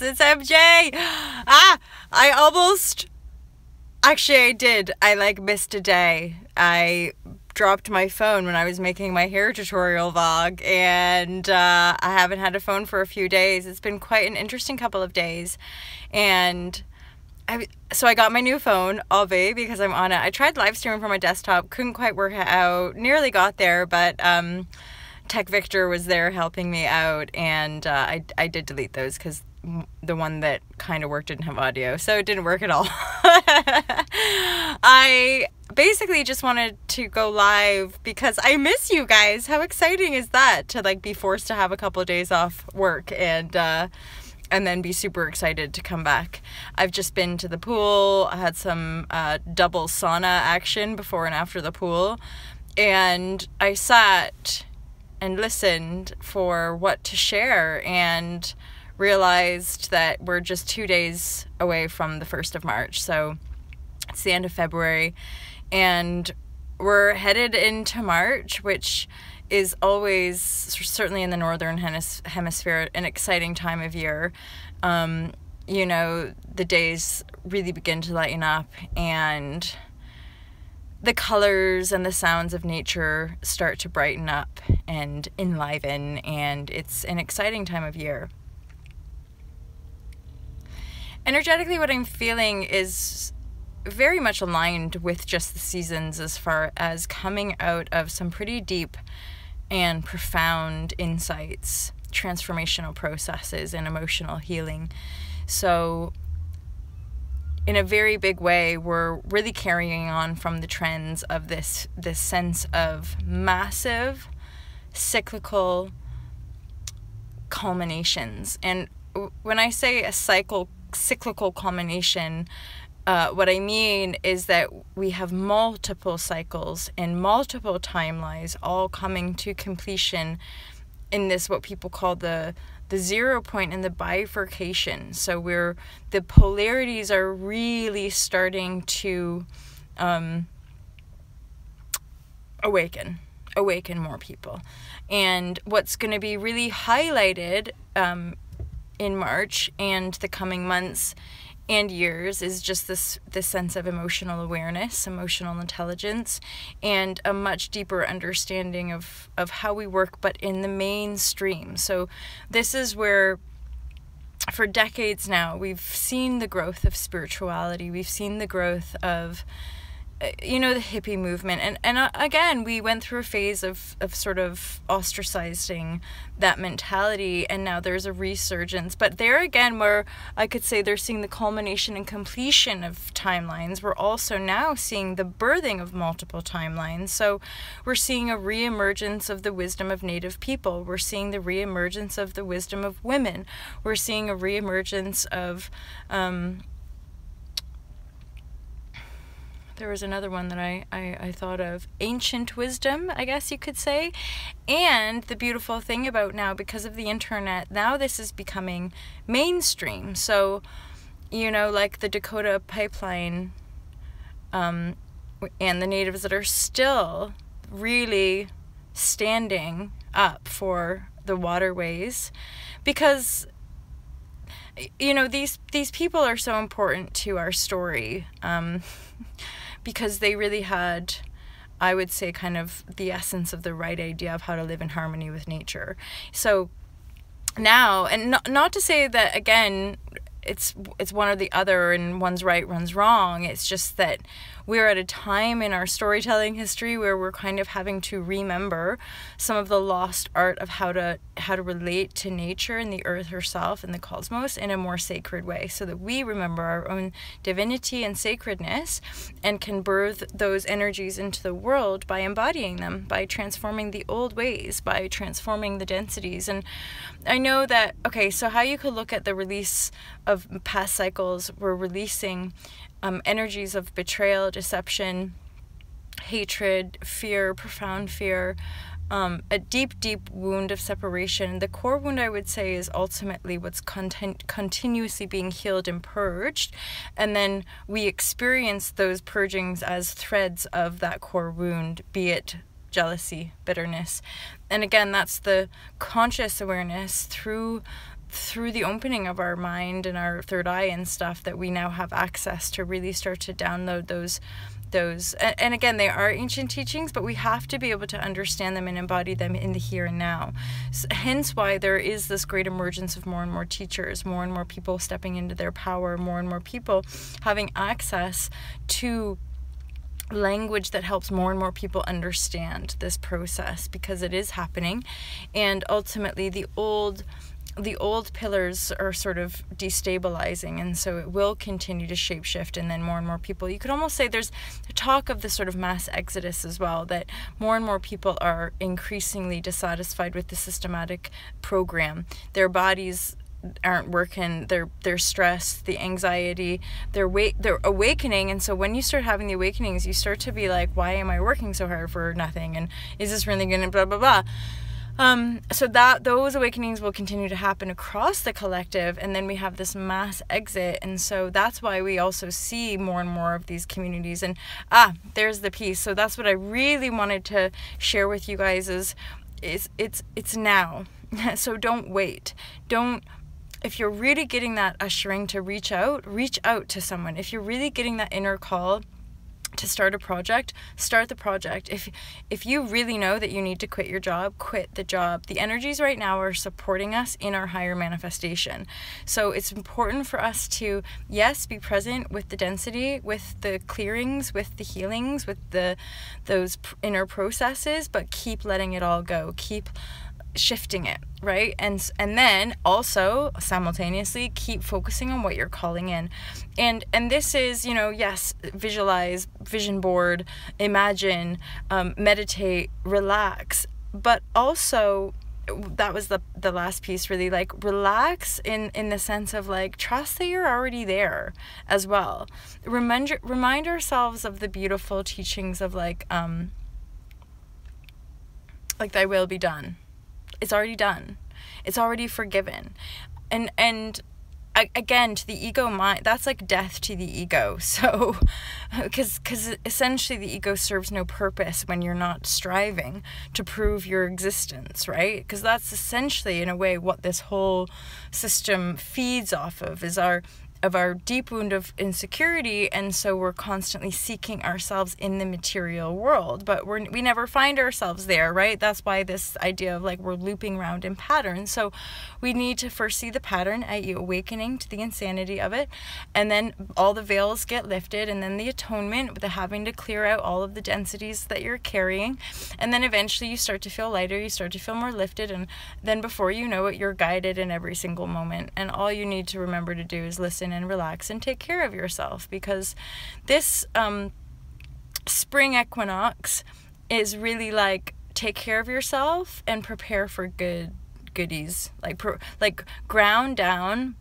it's MJ. I almost, actually I did. I like missed a day. I dropped my phone when I was making my hair tutorial vlog, and I haven't had a phone for a few days. It's been quite an interesting couple of days, and so I got my new phone, Ave, because I'm on it. I tried live streaming from my desktop, couldn't quite work it out, nearly got there, but Tech Victor was there helping me out, and I did delete those because the one that kind of worked didn't have audio, so it didn't work at all. I basically just wanted to go live because I miss you guys. How exciting is that, to like be forced to have a couple of days off work and then be super excited to come back. I've just been to the pool. I had some double sauna action before and after the pool, and I sat and listened for what to share and realized that we're just 2 days away from the 1st of March. So it's the end of February and we're headed into March, which is always, certainly in the Northern Hemisphere, an exciting time of year. You know, the days really begin to lighten up and the colors and the sounds of nature start to brighten up and enliven, and it's an exciting time of year. Energetically, what I'm feeling is very much aligned with just the seasons as far as coming out of some pretty deep and profound insights, transformational processes, and emotional healing. So in a very big way, we're really carrying on from the trends of this sense of massive cyclical culminations. And when I say a cyclical culmination, what I mean is that we have multiple cycles and multiple timelines all coming to completion in this, what people call the 0 point and the bifurcation. So the polarities are really starting to awaken more people. And what's going to be really highlighted in March and the coming months and years is just this sense of emotional awareness, emotional intelligence, and a much deeper understanding of how we work, but in the mainstream. So this is where, for decades now, we've seen the growth of spirituality. We've seen the growth of, you know, the hippie movement. And again, we went through a phase of sort of ostracizing that mentality, and now there's a resurgence. But there again, where I could say they're seeing the culmination and completion of timelines, we're also now seeing the birthing of multiple timelines. So we're seeing a reemergence of the wisdom of Native people. We're seeing the reemergence of the wisdom of women. We're seeing a reemergence of there was another one that I thought of, ancient wisdom, I guess you could say. And the beautiful thing about now, because of the internet, now this is becoming mainstream. So, you know, like the Dakota Pipeline and the natives that are still really standing up for the waterways, because, you know, these people are so important to our story. Because they really had, I would say, kind of the essence of the right idea of how to live in harmony with nature. So now, and not to say that, again, it's one or the other and one's right, one's wrong. It's just that we're at a time in our storytelling history where we're kind of having to remember some of the lost art of how to relate to nature and the earth herself and the cosmos in a more sacred way, so that we remember our own divinity and sacredness and can birth those energies into the world by embodying them, by transforming the old ways, by transforming the densities. And I know that, okay, so how you could look at the release of past cycles, we're releasing energies of betrayal, deception, hatred, fear, profound fear, a deep, deep wound of separation. The core wound, I would say, is ultimately what's continuously being healed and purged. And then we experience those purgings as threads of that core wound, be it jealousy, bitterness. And again, that's the conscious awareness through through the opening of our mind and our third eye and stuff, that we now have access to really start to download those and again, they are ancient teachings, but we have to be able to understand them and embody them in the here and now. Hence why there is this great emergence of more and more teachers, more and more people stepping into their power, more and more people having access to language that helps more and more people understand this process, because it is happening. And ultimately the old pillars are sort of destabilizing, and so it will continue to shapeshift, and then more and more people, you could almost say there's talk of this sort of mass exodus as well, that more and more people are increasingly dissatisfied with the systematic program. Their bodies aren't working, they're stressed, the anxiety, they're awakening. And so when you start having the awakenings, you start to be like, why am I working so hard for nothing, and is this really gonna blah blah blah. So that those awakenings will continue to happen across the collective, and then we have this mass exit. And so that's why we also see more and more of these communities. And there's the piece. So that's what I really wanted to share with you guys is it's now. So don't wait. If you're really getting that ushering to reach out to someone. If you're really getting that inner call to start a project, start the project. If you really know that you need to quit your job, quit the job. The energies right now are supporting us in our higher manifestation. So it's important for us to, yes, be present with the density, with the clearings, with the healings, with those inner processes, but keep letting it all go. Keep shifting it, right? And then also simultaneously keep focusing on what you're calling in. And this is, yes, visualize, vision board, imagine, meditate, relax, but also that was the last piece, really, like relax in the sense of like trust that you're already there as well. Remind ourselves of the beautiful teachings of like thy will be done. It's already done. It's already forgiven. And again, to the ego mind, that's like death to the ego. So, because essentially the ego serves no purpose when you're not striving to prove your existence, right? Because that's essentially, in a way, what this whole system feeds off of, is our deep wound of insecurity. And so we're constantly seeking ourselves in the material world, but we never find ourselves there, right? That's why this idea of like we're looping around in patterns. So we need to first see the pattern, i.e. awakening to the insanity of it, and then all the veils get lifted, and then the atonement with the having to clear out all of the densities that you're carrying, and then eventually you start to feel lighter, you start to feel more lifted, and then before you know it, you're guided in every single moment. And all you need to remember to do is listen and relax and take care of yourself, because this spring equinox is really like take care of yourself and prepare for goodies, like ground down,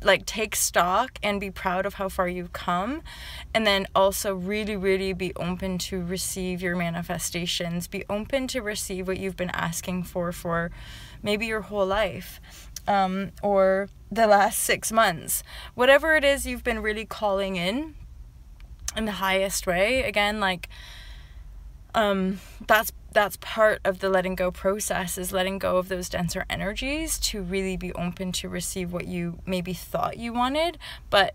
like take stock and be proud of how far you've come, and then also really, really be open to receive your manifestations, be open to receive what you've been asking for maybe your whole life, or the last 6 months, whatever it is you've been really calling in the highest way. Again, like that's part of the letting go process, is letting go of those denser energies to really be open to receive what you maybe thought you wanted, but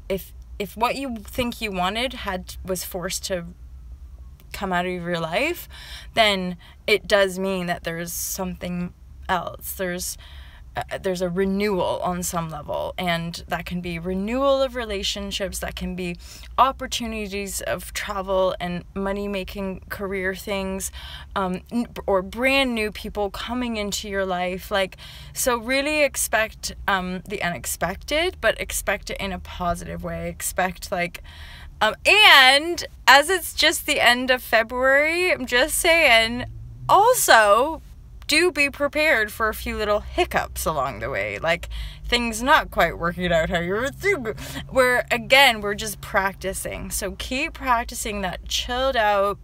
if what you think you wanted was forced to come out of your life, then it does mean that there's something else. There's a renewal on some level, and that can be renewal of relationships, that can be opportunities of travel and money-making career things, or brand new people coming into your life. Like, so really expect the unexpected, but expect it in a positive way. Expect like and as it's just the end of February, I'm just saying, also do be prepared for a few little hiccups along the way, like things not quite working out how you were thinking, where again we're just practicing. So keep practicing that chilled out,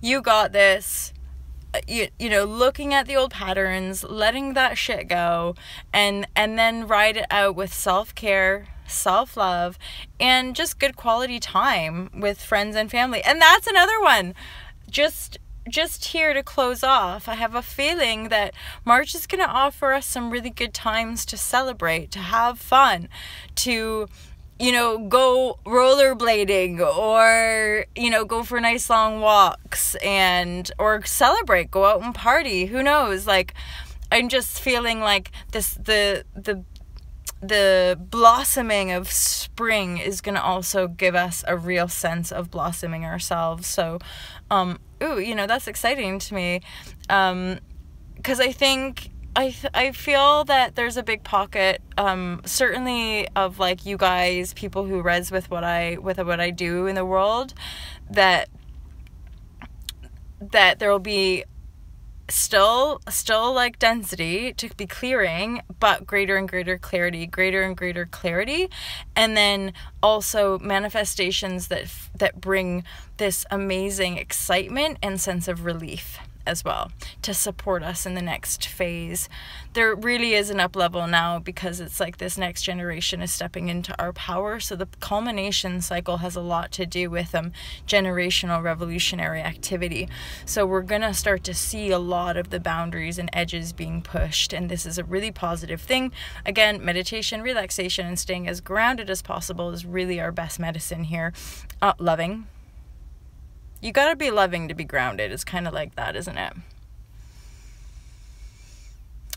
you got this, you know, looking at the old patterns, letting that shit go, and then ride it out with self-care, self-love, and just good quality time with friends and family. And that's another one. Just just here to close off, I have a feeling that March is going to offer us some really good times to celebrate, to have fun, to, you know, go rollerblading, or, you know, go for nice long walks, and or celebrate, go out and party. Who knows? Like, I'm just feeling like this, the blossoming of spring is going to also give us a real sense of blossoming ourselves. So, ooh, you know, that's exciting to me. 'Cause I think, I feel that there's a big pocket, certainly of like you guys, people who res with what I do in the world, that there will be still like density to be clearing, but greater and greater clarity, and then also manifestations that bring this amazing excitement and sense of relief as well, to support us in the next phase. There really is an up level now, because it's like this next generation is stepping into our power. So the culmination cycle has a lot to do with generational revolutionary activity. So we're gonna start to see a lot of the boundaries and edges being pushed, and this is a really positive thing. Again, meditation, relaxation, and staying as grounded as possible is really our best medicine here. Loving. You gotta be loving to be grounded. It's kind of like that, isn't it?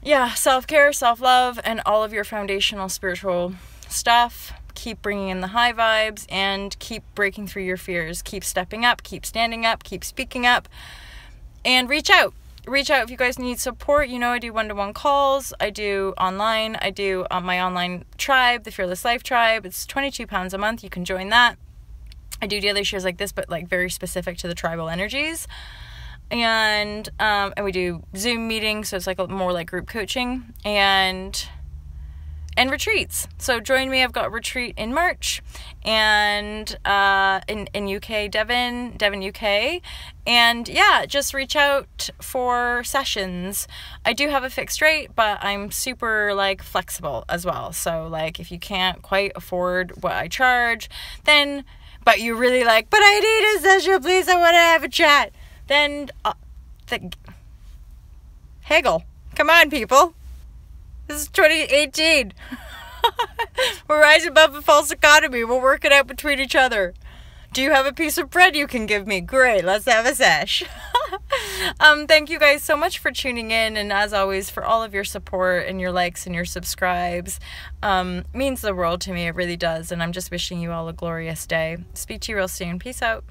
Yeah, self-care, self-love, and all of your foundational spiritual stuff. Keep bringing in the high vibes, and keep breaking through your fears. Keep stepping up, keep standing up, keep speaking up, and reach out. Reach out if you guys need support. You know, I do one-to-one calls. I do online. I do my online tribe, the Fearless Life Tribe. It's £22 a month. You can join that. I do daily shares like this, but like very specific to the tribal energies. And we do Zoom meetings, so it's like more like group coaching, and retreats. So join me. I've got a retreat in March, and in UK, Devon, UK. And yeah, just reach out for sessions. I do have a fixed rate, but I'm super like flexible as well. So like, if you can't quite afford what I charge, then, but you really like, but I need a session, please, I want to have a chat, then haggle. Come on, people. This is 2018. We're rising above the false economy. We'll work it out between each other. Do you have a piece of bread you can give me? Great, let's have a sesh. Thank you guys so much for tuning in, and as always, for all of your support and your likes and your subscribes. Means the world to me, it really does, and I'm just wishing you all a glorious day. Speak to you real soon. Peace out.